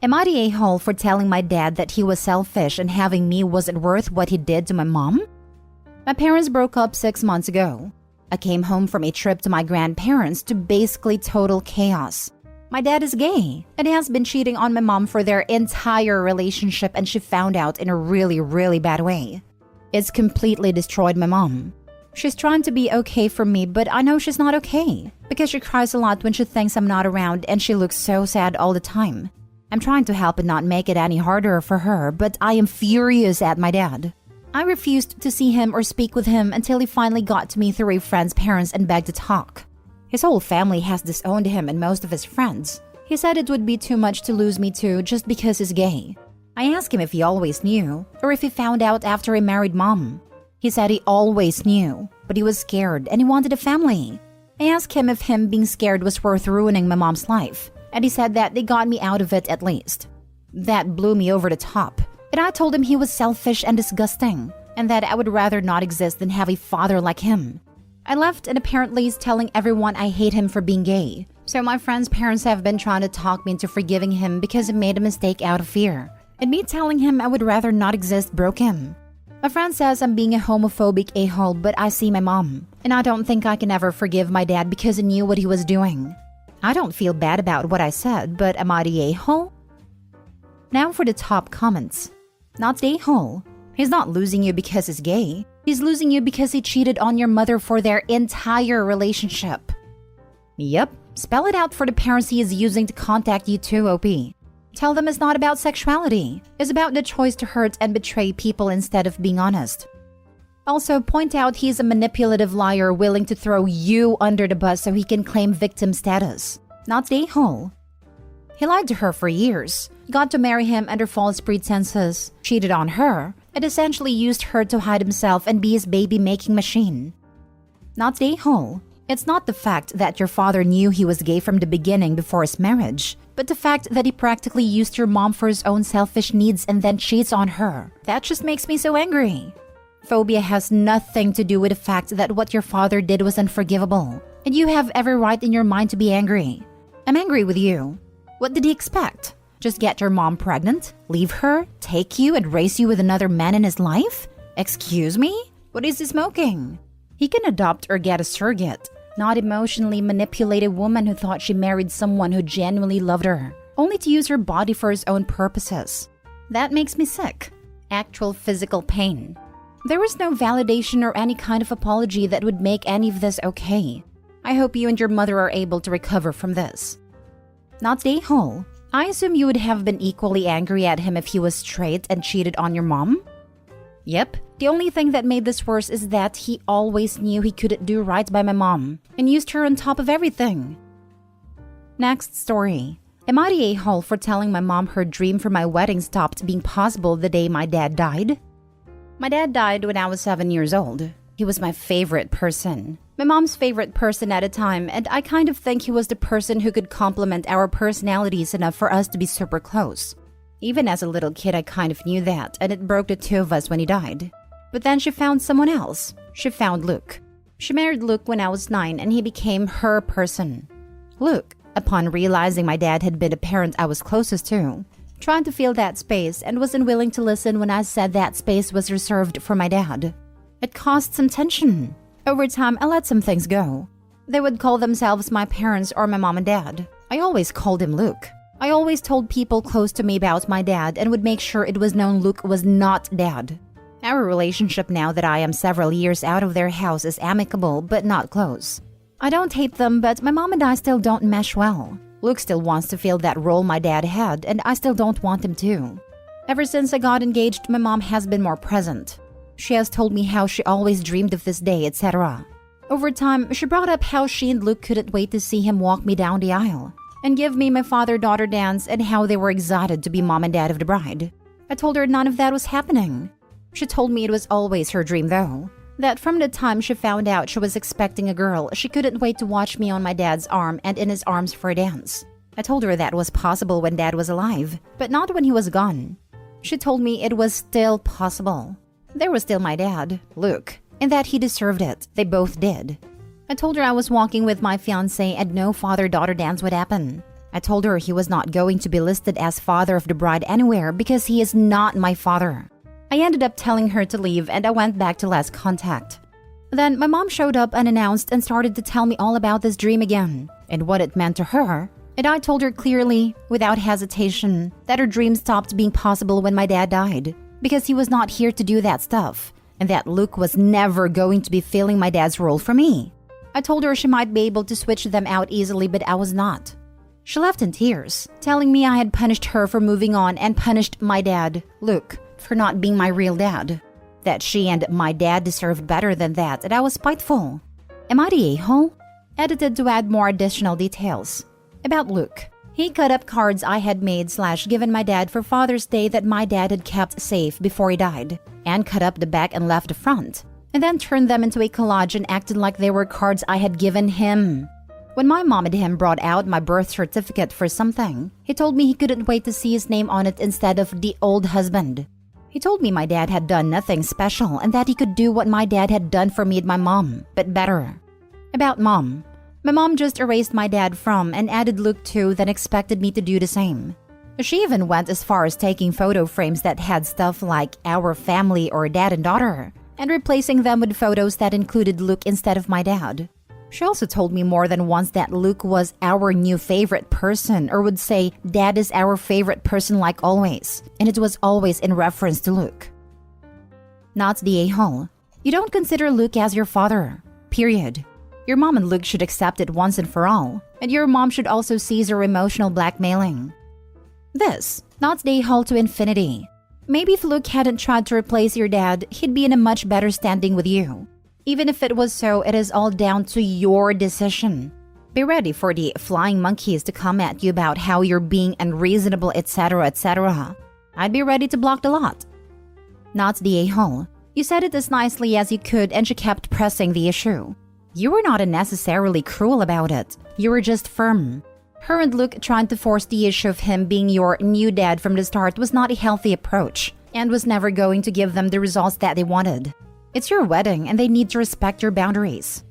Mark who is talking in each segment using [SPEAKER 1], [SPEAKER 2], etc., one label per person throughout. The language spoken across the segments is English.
[SPEAKER 1] Am I the a-hole for telling my dad that he was selfish and having me wasn't worth what he did to my mom? My parents broke up 6 months ago. I came home from a trip to my grandparents to basically total chaos. My dad is gay and has been cheating on my mom for their entire relationship, and she found out in a really, really bad way. It's completely destroyed my mom. She's trying to be okay for me, but I know she's not okay because she cries a lot when she thinks I'm not around and she looks so sad all the time. I'm trying to help and not make it any harder for her, but I am furious at my dad. I refused to see him or speak with him until he finally got to me through a friend's parents and begged to talk. His whole family has disowned him and most of his friends. He said it would be too much to lose me too just because he's gay. I asked him if he always knew or if he found out after he married mom. He said he always knew, but he was scared and he wanted a family. I asked him if him being scared was worth ruining my mom's life, and he said that they got me out of it at least. That blew me over the top, and I told him he was selfish and disgusting, and that I would rather not exist than have a father like him. I left, and apparently he's telling everyone I hate him for being gay. So my friend's parents have been trying to talk me into forgiving him because he made a mistake out of fear. And me telling him I would rather not exist broke him. My friend says I'm being a homophobic a-hole, but I see my mom. And I don't think I can ever forgive my dad because he knew what he was doing. I don't feel bad about what I said, but am I the a-hole? Now for the top comments. Not the a-hole. He's not losing you because he's gay. He's losing you because he cheated on your mother for their entire relationship. Yep, spell it out for the parents he is using to contact you too, OP. Tell them it's not about sexuality. It's about the choice to hurt and betray people instead of being honest. Also, point out he's a manipulative liar willing to throw you under the bus so he can claim victim status. Not the a-hole. He lied to her for years, got to marry him under false pretenses, cheated on her, and essentially used her to hide himself and be his baby-making machine. Not the a-hole. It's not the fact that your father knew he was gay from the beginning before his marriage, but the fact that he practically used your mom for his own selfish needs and then cheats on her. That just makes me so angry. Phobia has nothing to do with the fact that what your father did was unforgivable, and you have every right in your mind to be angry. I'm angry with you. What did he expect? Just get your mom pregnant, leave her, take you, and raise you with another man in his life? Excuse me? What is he smoking? He can adopt or get a surrogate, not emotionally manipulate a woman who thought she married someone who genuinely loved her, only to use her body for his own purposes. That makes me sick. Actual physical pain. There is no validation or any kind of apology that would make any of this okay. I hope you and your mother are able to recover from this. Not the a-hole. I assume you would have been equally angry at him if he was straight and cheated on your mom? Yep. The only thing that made this worse is that he always knew he couldn't do right by my mom and used her on top of everything. Next story. Am I the a-hole for telling my mom her dream for my wedding stopped being possible the day my dad died? My dad died when I was 7 years old. He was my favorite person. My mom's favorite person at a time, and I kind of think he was the person who could complement our personalities enough for us to be super close. Even as a little kid, I kind of knew that, and it broke the two of us when he died. But then she found someone else. She found Luke. She married Luke when I was 9, and he became her person. Luke, upon realizing my dad had been the parent I was closest to, tried to fill that space and was unwilling to listen when I said that space was reserved for my dad. It caused some tension. Over time, I let some things go. They would call themselves my parents or my mom and dad. I always called him Luke. I always told people close to me about my dad and would make sure it was known Luke was not dad. Our relationship now that I am several years out of their house is amicable but not close. I don't hate them, but my mom and I still don't mesh well. Luke still wants to fill that role my dad had, and I still don't want him to. Ever since I got engaged, my mom has been more present. She has told me how she always dreamed of this day, etc. Over time, she brought up how she and Luke couldn't wait to see him walk me down the aisle and give me my father-daughter dance and how they were excited to be mom and dad of the bride. I told her none of that was happening. She told me it was always her dream though, that from the time she found out she was expecting a girl, she couldn't wait to watch me on my dad's arm and in his arms for a dance. I told her that was possible when dad was alive, but not when he was gone. She told me it was still possible. There was still my dad, Luke, and that he deserved it. They both did. I told her I was walking with my fiancé and no father-daughter dance would happen. I told her he was not going to be listed as father of the bride anywhere because he is not my father. I ended up telling her to leave and I went back to last contact. Then my mom showed up unannounced and started to tell me all about this dream again and what it meant to her. And I told her clearly, without hesitation, that her dream stopped being possible when my dad died because he was not here to do that stuff and that Luke was never going to be filling my dad's role for me. I told her she might be able to switch them out easily, but I was not. She left in tears, telling me I had punished her for moving on and punished my dad, Luke, for not being my real dad. That she and my dad deserved better than that, and I was spiteful. Am I the a-hole? Edited to add more additional details. About Luke. He cut up cards I had made/given my dad for Father's Day that my dad had kept safe before he died, and cut up the back and left the front, and then turned them into a collage and acted like they were cards I had given him. When my mom and him brought out my birth certificate for something, he told me he couldn't wait to see his name on it instead of the old husband. He told me my dad had done nothing special and that he could do what my dad had done for me and my mom, but better. About mom. My mom just erased my dad from and added Luke to, then expected me to do the same. She even went as far as taking photo frames that had stuff like our family or dad and daughter, and replacing them with photos that included Luke instead of my dad. She also told me more than once that Luke was our new favorite person, or would say dad is our favorite person like always, and it was always in reference to Luke. Not the a-hole. You don't consider Luke as your father. Period. Your mom and Luke should accept it once and for all, and your mom should also cease her emotional blackmailing. This, not the a-hole to infinity. Maybe if Luke hadn't tried to replace your dad, he'd be in a much better standing with you. Even if it was so, it is all down to your decision. Be ready for the flying monkeys to come at you about how you're being unreasonable, etc., etc. I'd be ready to block the lot. Not the a-hole. You said it as nicely as you could and she kept pressing the issue. You were not unnecessarily cruel about it. You were just firm. Her and Luke trying to force the issue of him being your new dad from the start was not a healthy approach and was never going to give them the results that they wanted. It's your wedding and they need to respect your boundaries.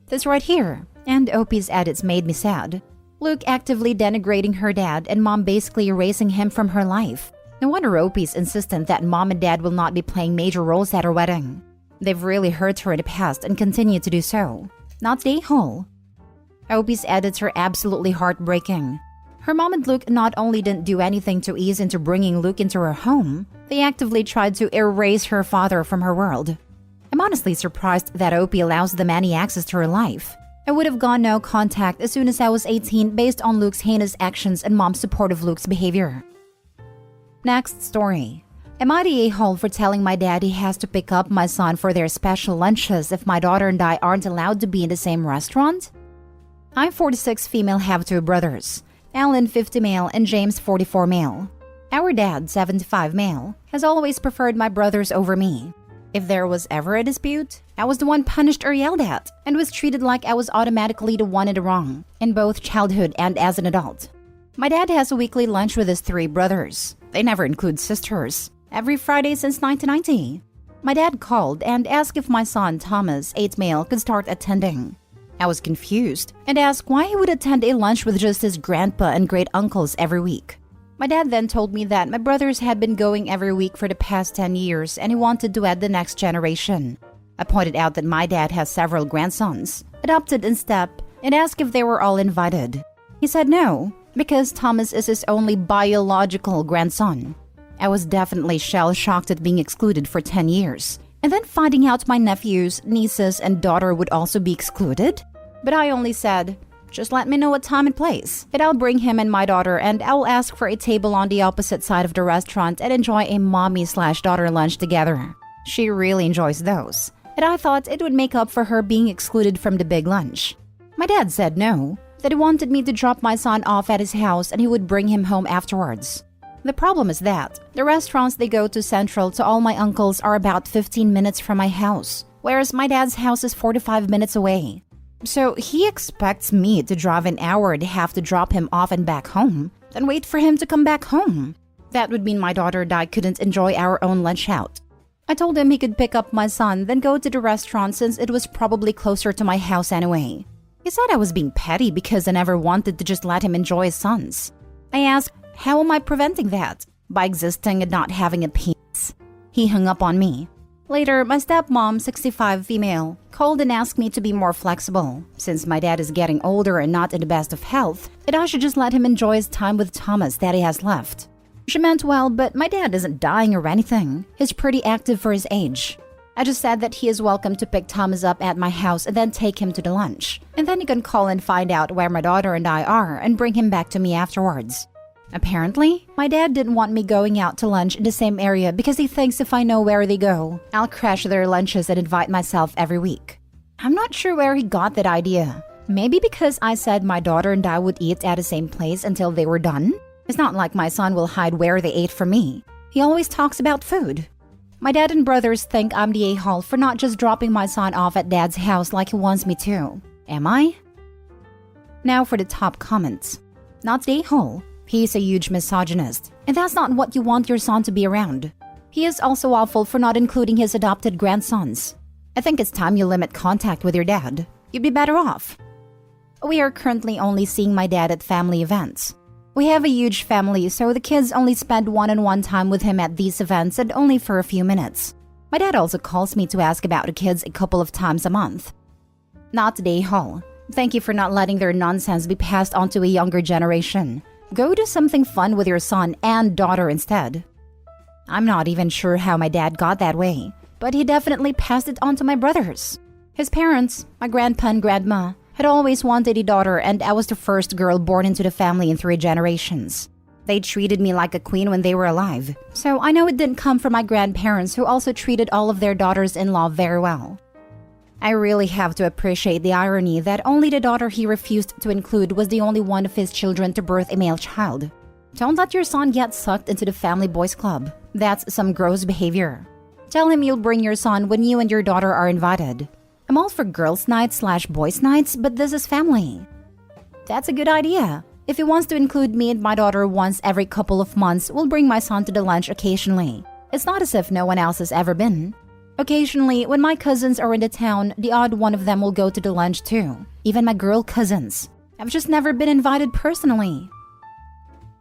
[SPEAKER 1] This right here, and Opie's edits made me sad. Luke actively denigrating her dad and mom basically erasing him from her life. No wonder Opie's insistent that mom and dad will not be playing major roles at her wedding. They've really hurt her in the past and continue to do so. Not the a-hole. Opie's edits are absolutely heartbreaking. Her mom and Luke not only didn't do anything to ease into bringing Luke into her home, they actively tried to erase her father from her world. I'm honestly surprised that Opie allows them any access to her life. I would have gone no contact as soon as I was 18 based on Luke's heinous actions and mom's support of Luke's behavior. Next story. Am I the a-hole for telling my dad he has to pick up my son for their special lunches if my daughter and I aren't allowed to be in the same restaurant? I'm 46 female, have 2 brothers. Alan 50 male and James 44 male. Our dad, 75 male, has always preferred my brothers over me. If there was ever a dispute, I was the one punished or yelled at and was treated like I was automatically the one in the wrong, in both childhood and as an adult. My dad has a weekly lunch with his 3 brothers. They never include sisters. Every Friday since 1990. My dad called and asked if my son, Thomas, 8 male, could start attending. I was confused and asked why he would attend a lunch with just his grandpa and great uncles every week. My dad then told me that my brothers had been going every week for the past 10 years and he wanted to add the next generation. I pointed out that my dad has several grandsons, adopted in step, and asked if they were all invited. He said no, because Thomas is his only biological grandson. I was definitely shell-shocked at being excluded for 10 years, and then finding out my nephews, nieces, and daughter would also be excluded? But I only said, just let me know what time and place, and I'll bring him and my daughter, and I'll ask for a table on the opposite side of the restaurant and enjoy a mommy/daughter lunch together. She really enjoys those, and I thought it would make up for her being excluded from the big lunch. My dad said no, that he wanted me to drop my son off at his house and he would bring him home afterwards. The problem is that the restaurants they go to central to all my uncles are about 15 minutes from my house, whereas my dad's house is 45 minutes away. So he expects me to drive an hour to have to drop him off and back home, then wait for him to come back home. That would mean my daughter and I couldn't enjoy our own lunch out. I told him he could pick up my son, then go to the restaurant since it was probably closer to my house anyway. He said I was being petty because I never wanted to just let him enjoy his sons. I asked, how am I preventing that? By existing and not having a penis. He hung up on me. Later, my stepmom, 65 female, called and asked me to be more flexible. Since my dad is getting older and not in the best of health, that I should just let him enjoy his time with Thomas that he has left. She meant well, but my dad isn't dying or anything. He's pretty active for his age. I just said that he is welcome to pick Thomas up at my house and then take him to the lunch. And then he can call and find out where my daughter and I are and bring him back to me afterwards. Apparently, my dad didn't want me going out to lunch in the same area because he thinks if I know where they go, I'll crash their lunches and invite myself every week. I'm not sure where he got that idea. Maybe because I said my daughter and I would eat at the same place until they were done? It's not like my son will hide where they ate from me. He always talks about food. My dad and brothers think I'm the a-hole for not just dropping my son off at dad's house like he wants me to. Am I? Now for the top comments. Not the a-hole. He's a huge misogynist, and that's not what you want your son to be around. He is also awful for not including his adopted grandsons. I think it's time you limit contact with your dad. You'd be better off. We are currently only seeing my dad at family events. We have a huge family, so the kids only spend one-on-one time with him at these events and only for a few minutes. My dad also calls me to ask about the kids a couple of times a month. Not the a-hole. Thank you for not letting their nonsense be passed on to a younger generation. Go do something fun with your son and daughter instead. I'm not even sure how my dad got that way, but he definitely passed it on to my brothers. His parents, my grandpa and grandma, had always wanted a daughter, and I was the first girl born into the family in 3 generations. They treated me like a queen when they were alive, so I know it didn't come from my grandparents who also treated all of their daughters-in-law very well. I really have to appreciate the irony that only the daughter he refused to include was the only one of his children to birth a male child. Don't let your son get sucked into the family boys club. That's some gross behavior. Tell him you'll bring your son when you and your daughter are invited. I'm all for girls' nights / boys' nights, but this is family. That's a good idea. If he wants to include me and my daughter once every couple of months, we'll bring my son to the lunch occasionally. It's not as if no one else has ever been. Occasionally, when my cousins are in the town, the odd one of them will go to the lunch too. Even my girl cousins. I've just never been invited personally.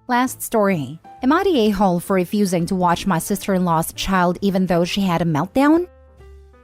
[SPEAKER 1] Last story. Am I the a-hole for refusing to watch my sister-in-law's child even though she had a meltdown?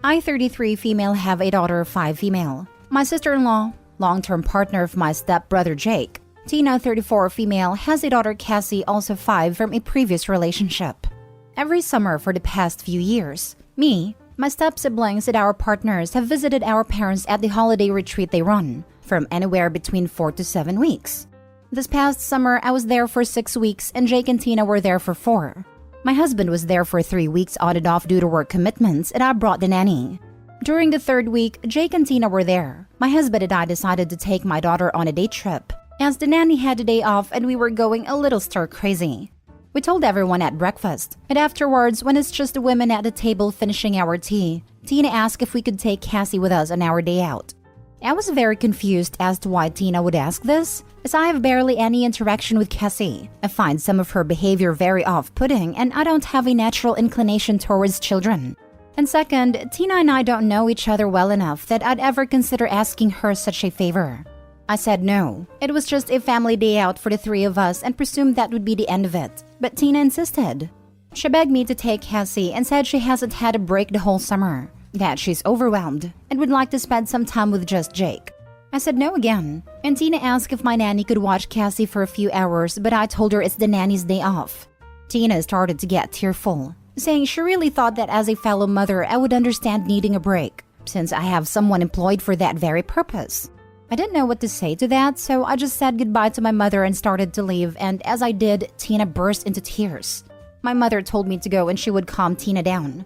[SPEAKER 1] I, 33 female, have a daughter, 5 female. My sister-in-law, long-term partner of my stepbrother Jake. Tina, 34 female, has a daughter Cassie, also 5, from a previous relationship. Every summer for the past few years, me, my step-siblings and our partners have visited our parents at the holiday retreat they run, from anywhere between 4 to 7 weeks. This past summer, I was there for 6 weeks and Jake and Tina were there for 4. My husband was there for 3 weeks on and off due to work commitments, and I brought the nanny. During the 3rd week, Jake and Tina were there. My husband and I decided to take my daughter on a day trip, as the nanny had a day off and we were going a little stir-crazy. We told everyone at breakfast, and afterwards, when it's just the women at the table finishing our tea, Tina asked if we could take Cassie with us on our day out. I was very confused as to why Tina would ask this, as I have barely any interaction with Cassie. I find some of her behavior very off-putting, and I don't have a natural inclination towards children. And second, Tina and I don't know each other well enough that I'd ever consider asking her such a favor. I said no. It was just a family day out for the 3 of us and presumed that would be the end of it. But Tina insisted. She begged me to take Cassie and said she hasn't had a break the whole summer, that she's overwhelmed and would like to spend some time with just Jake. I said no again, and Tina asked if my nanny could watch Cassie for a few hours, but I told her it's the nanny's day off. Tina started to get tearful, saying she really thought that as a fellow mother I would understand needing a break, since I have someone employed for that very purpose. I didn't know what to say to that, so I just said goodbye to my mother and started to leave, and as I did, Tina burst into tears. My mother told me to go and she would calm Tina down.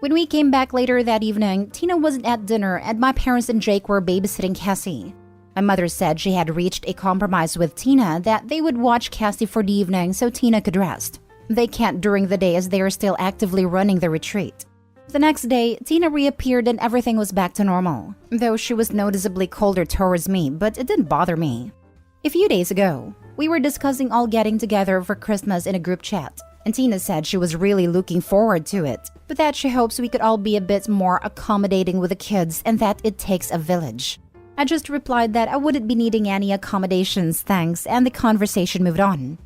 [SPEAKER 1] When we came back later that evening, Tina wasn't at dinner and my parents and Jake were babysitting Cassie. My mother said she had reached a compromise with Tina that they would watch Cassie for the evening so Tina could rest. They can't during the day as they are still actively running the retreat. The next day, Tina reappeared and everything was back to normal, though she was noticeably colder towards me, but it didn't bother me. A few days ago, we were discussing all getting together for Christmas in a group chat, and Tina said she was really looking forward to it, but that she hopes we could all be a bit more accommodating with the kids and that it takes a village. I just replied that I wouldn't be needing any accommodations, thanks, and the conversation moved on.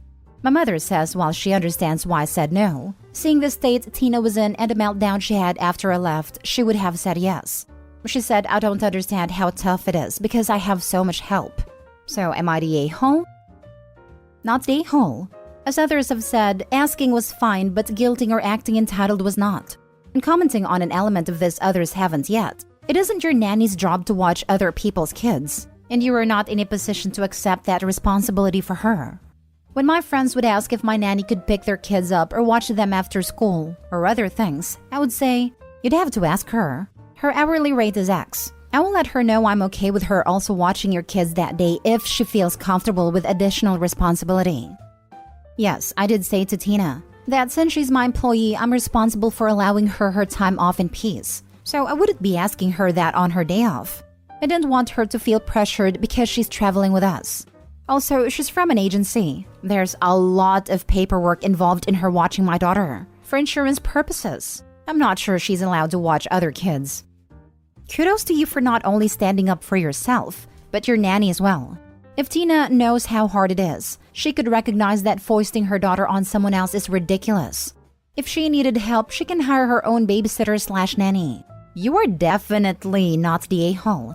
[SPEAKER 1] My mother says while she understands why I said no, seeing the state Tina was in and the meltdown she had after I left, she would have said yes. She said I don't understand how tough it is because I have so much help. So am I the a-hole? Not the a-hole. As others have said, asking was fine, but guilting or acting entitled was not. And commenting on an element of this others haven't yet. It isn't your nanny's job to watch other people's kids, and you are not in a position to accept that responsibility for her. When my friends would ask if my nanny could pick their kids up or watch them after school, or other things, I would say, you'd have to ask her. Her hourly rate is X. I will let her know I'm okay with her also watching your kids that day if she feels comfortable with additional responsibility. Yes, I did say to Tina that since she's my employee, I'm responsible for allowing her time off in peace. So I wouldn't be asking her that on her day off. I didn't want her to feel pressured because she's traveling with us. Also, she's from an agency. There's a lot of paperwork involved in her watching my daughter, for insurance purposes. I'm not sure she's allowed to watch other kids. Kudos to you for not only standing up for yourself, but your nanny as well. If Tina knows how hard it is, she could recognize that foisting her daughter on someone else is ridiculous. If she needed help, she can hire her own babysitter/nanny. You are definitely not the a-hole.